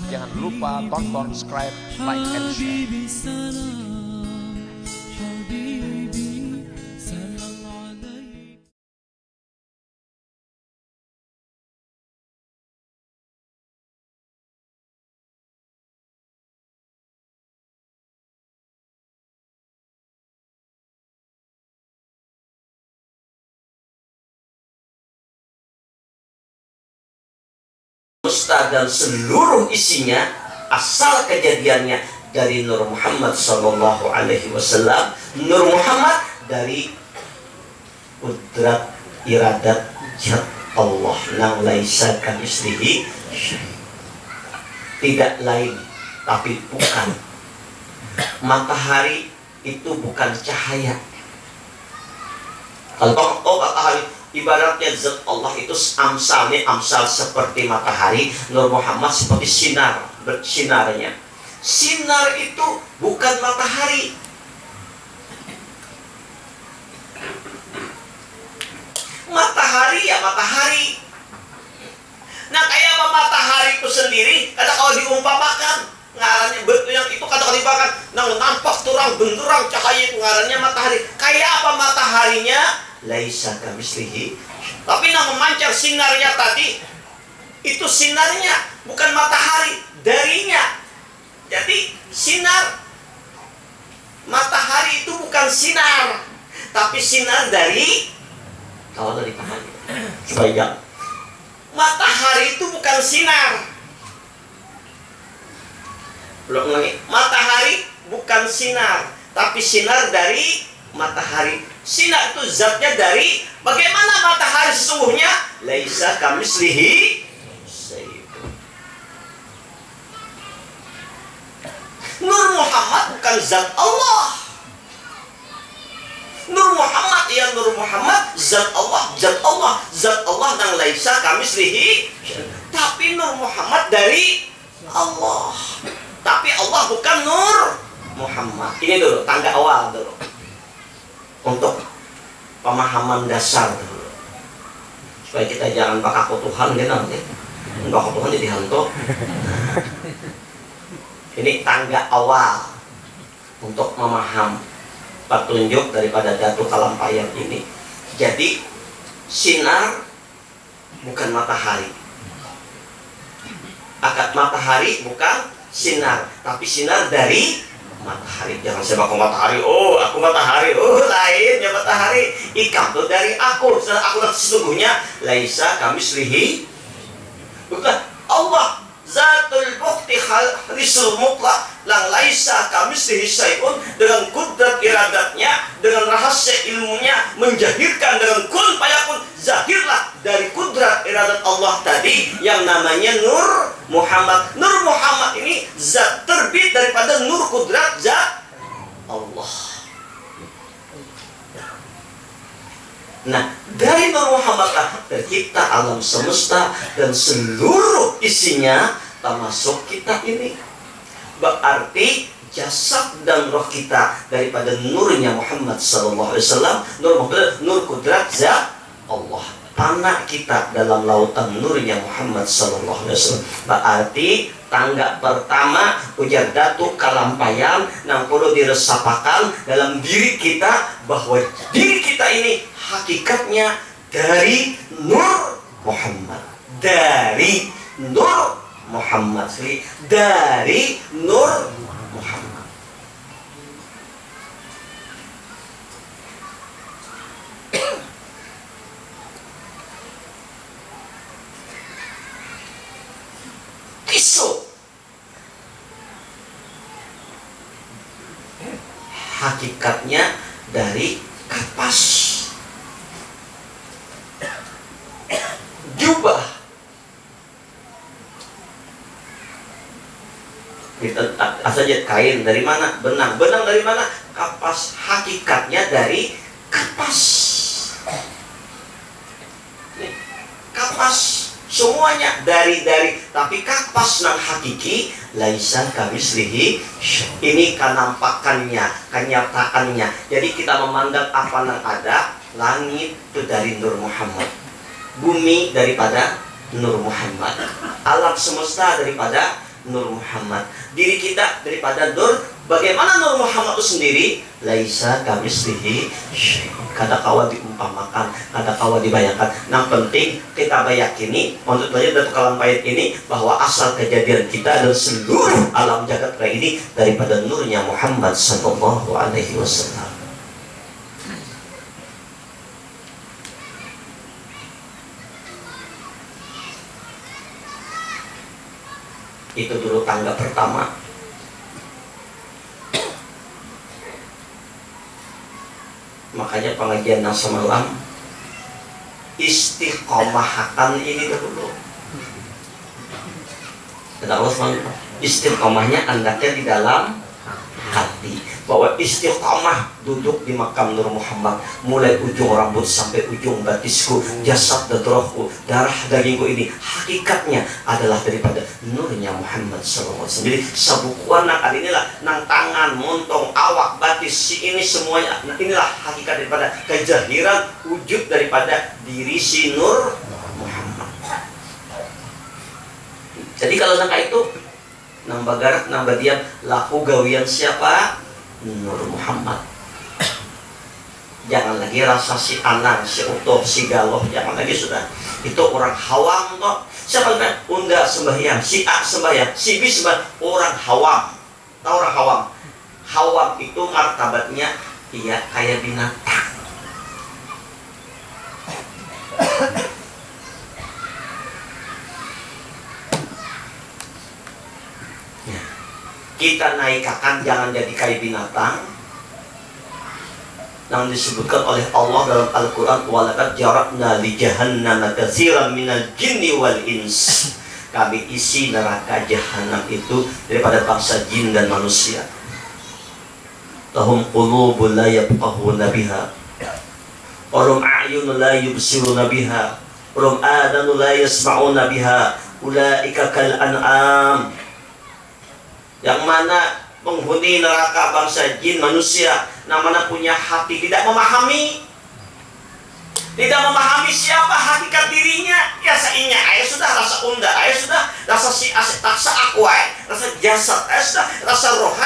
Jangan lupa tonton, subscribe, like, and share. Dan seluruh isinya asal kejadiannya dari Nur Muhammad sallallahu alaihi wasallam. Nur Muhammad dari kudrat iradat zat Allah nang laisa kamitslihi tidak lain tapi bukan. Matahari itu bukan cahaya. Kalau matahari ibaratnya zat Allah itu amsal seperti matahari, Nur Muhammad seperti sinarnya. Sinar itu bukan matahari. Matahari ya matahari. Nah, kayak apa matahari itu sendiri? Kata kalau diumpamakan, ngarannya yang itu kata kalau diumpamakan, nampak terang benderang cahaya itu ngarannya matahari. Kayak apa mataharinya? Laisa kamitslihi. Tapi yang memancar sinarnya tadi itu sinarnya bukan matahari, darinya. Jadi sinar matahari itu bukan sinar, tapi sinar dari, kalau dari pahami supaya matahari itu bukan sinar. Belum lagi, matahari bukan sinar, tapi sinar dari matahari. Sinar itu zatnya dari, bagaimana matahari sesungguhnya? Laisa kamitslihi syai'un. Nur Muhammad bukan zat Allah. Nur Muhammad ya Nur Muhammad, zat Allah, zat Allah, zat Allah dan laisa kamitslihi. Tapi Nur Muhammad dari Allah. Tapi Allah bukan Nur Muhammad. Ini dulu tangga awal dulu. Untuk pemahaman dasar dulu, supaya kita jangan pakai Tuhan gitu nanti. Pakai Tuhan jadi hantu. Ini tangga awal untuk memaham petunjuk daripada Datu Kalampayan ini. Jadi sinar bukan matahari. Akad matahari bukan sinar, tapi sinar dari matahari. Jangan saya baku matahari, oh aku matahari, oh lainnya matahari. Ikam tuh dari aku, sedang aku sesungguhnya laisa kamitslihi. Bukan Allah zatul bukti halisul mutlak lang laisa kamitslihi syai'un, dengan kudrat iradatnya, dengan rahasia ilmunya menjahirkan dengan kun fayakun. Zahirlah dari kudrat iradat Allah tadi yang namanya Nur Muhammad. Nur Muhammad ini zat terbit daripada nur kudrat zat Allah. Nah, dari Nur Muhammad tercipta alam semesta dan seluruh isinya, termasuk kita ini. Berarti jasad dan roh kita daripada nurnya Muhammad sallallahu alaihi wasallam, nur kudrat zat Allah. Tanah kita dalam lautan nurnya Muhammad sallallahu alaihi wasallam. Berarti tangga pertama ujar Datu Kalampayan yang perlu diresapakan dalam diri kita, bahwa diri kita ini hakikatnya dari Nur Muhammad, dari Nur Muhammad, dari Nur Muhammad. Kisah hakikatnya dari kapas, jubah. Kita saja kain dari mana? Benang dari mana? Kapas. Hakikatnya dari kapas. Kapas semuanya dari tapi kapas nang hakiki laisa kamitslihi. Ini kenampakannya, kenyataannya. Jadi kita memandang apa yang ada. Langit itu dari Nur Muhammad, bumi daripada Nur Muhammad. Alam semesta daripada Nur Muhammad. Diri kita daripada Nur. Bagaimana Nur Muhammad itu sendiri? Laisa kamitslihi syai'. Kada kawa diumpamakan, kada kawa dibayangkan. Yang penting kita bayakini, untuk belajar dari kalam pahit ini, bahwa asal kejadian kita dan seluruh alam jagat raya ini daripada nurnya Muhammad sallallahu alaihi wasallam. Itu dulu tangga pertama. Makanya pengajian semalam istiqomahakan ini dulu. Kata Allah, istiqomahnya andaknya di dalam hati. Bahwa istiqomah duduk di makam Nur Muhammad, mulai ujung rambut sampai ujung batisku, jasad dan rohku, darah dagingku ini hakikatnya adalah daripada nurnya Muhammad SAW. Jadi sabukuan nak inilah nang tangan, montong, awak, batis, si ini semuanya, inilah hakikat daripada kejahiran wujud daripada diri si Nur Muhammad. Jadi kalau nangka itu nang bagarat, nang badian, laku gawian siapa? Nur Muhammad. Jangan lagi rasa si anak, si utuh, si galoh, jangan lagi sudah. Itu orang hawam kok. Siapa kan? Unda sembahyang, si A sembahyang, si B sembahyang. Orang hawam. Tahu orang hawam? Hawam itu martabatnya iya kayak binatang. Kita naikakan jangan jadi kayak binatang yang disebutkan oleh Allah dalam Al-Quran, walaqad jarakna li jahannama katsiran minal jinni wal ins. Kami isi neraka jahanam itu daripada bangsa jin dan manusia. Lahum qulubun la yafqahuna biha, walahum a'yunun la yubsiruna biha, walahum adhanun la yasma'una biha, ulaika kal an'am. Yang mana penghuni neraka bangsa jin manusia, namanya punya hati tidak memahami siapa hakikat dirinya. Ya sainya ayah sudah rasa unda, ayah sudah rasa si aset taksa aku, rasa jasad, ayah sudah rasa roh,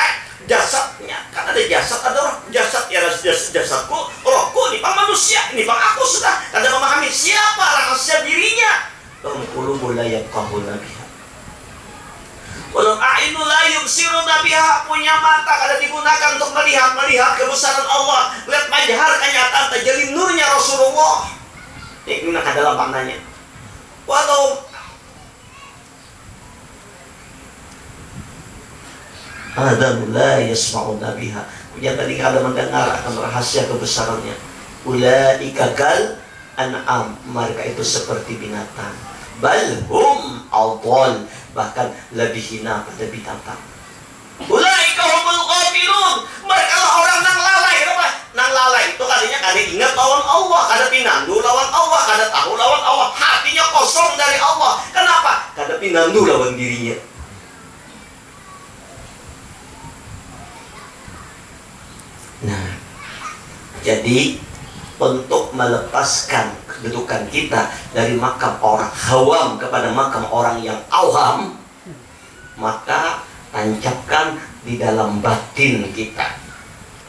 jasadnya kan ada jasad, ada roh. Jasad ya jasadku, rohku ini pang manusia, ini pang aku sudah kada memahami siapa rahasia dirinya. Qulubun la yafqahuna biha, walau a'inu la yubsiruna biha, punya mata kada digunakan untuk melihat kebesaran Allah, lihat majhar kenyataan terjadi nurnya Rasulullah. Ini gunakan dalam maknanya. Walau adhan la yasma'una biha, punya tadi kada mendengar akan rahasia kebesarannya. Ulaika kal an'am, mereka itu seperti binatang. Balhum adall, bahkan lebih hina pada binatang. Ulaika humul ghafilun, mereka lah orang nang lalai. Apa? Nang lalai itu kalinya kada ingat lawan Allah, kada pinandu lawan Allah, kada tahu lawan Allah, hatinya kosong dari Allah. Kenapa? Kada pinandu lawan dirinya. Nah, jadi untuk melepaskan kedudukan kita dari makam orang hawam kepada makam orang yang awam, maka tancapkan di dalam batin kita.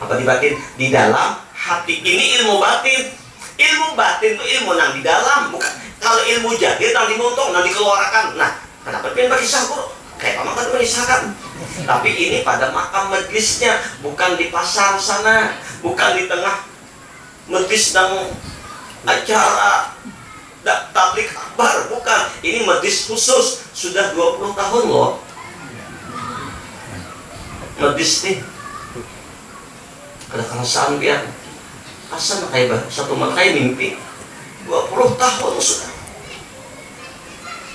Apa di batin? Di dalam hati. Ini ilmu batin. Ilmu batin itu ilmu yang di dalam, bukan kalau ilmu jahil yang dimontok, yang dikeluarkan. Nah, kenapa pengen bagi sahur? Kayak paman kan menisahkan. Tapi ini pada makam majlisnya, bukan di pasar sana, bukan di tengah majlis dan acara tablik akbar, bukan. Ini majlis khusus, sudah 20 tahun loh majlis nih. Ada kerasaan biar asal kayak satu makai mimpi 20 tahun sudah.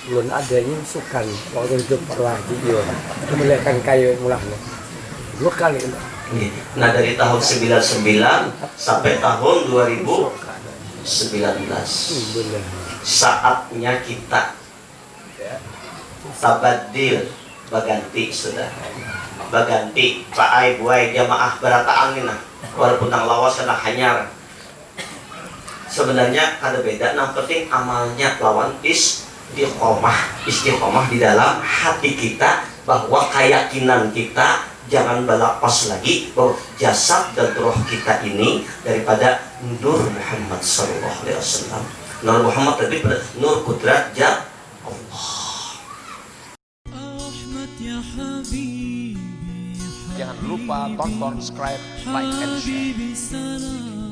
Belum adanya sukan waktu hidup lagi dia melihatkan kayu mulanya 2 kali. Nah dari tahun 99 sampai tahun 2019 saatnya kita tabadil baganti sudah. Baganti paai buai jamaah berataan ini nah, walaupun nang lawas kena hanyar. Sebenarnya ada beda, yang penting amalnya lawan istiqomah di dalam hati kita, bahwa keyakinan kita jangan berlepas lagi bahwa jasad dan roh kita ini daripada Nur Muhammad sallallahu alaihi wasallam. Nur Muhammad tadi pada nur kudrat Allah. Jangan lupa tonton, subscribe, like, and share.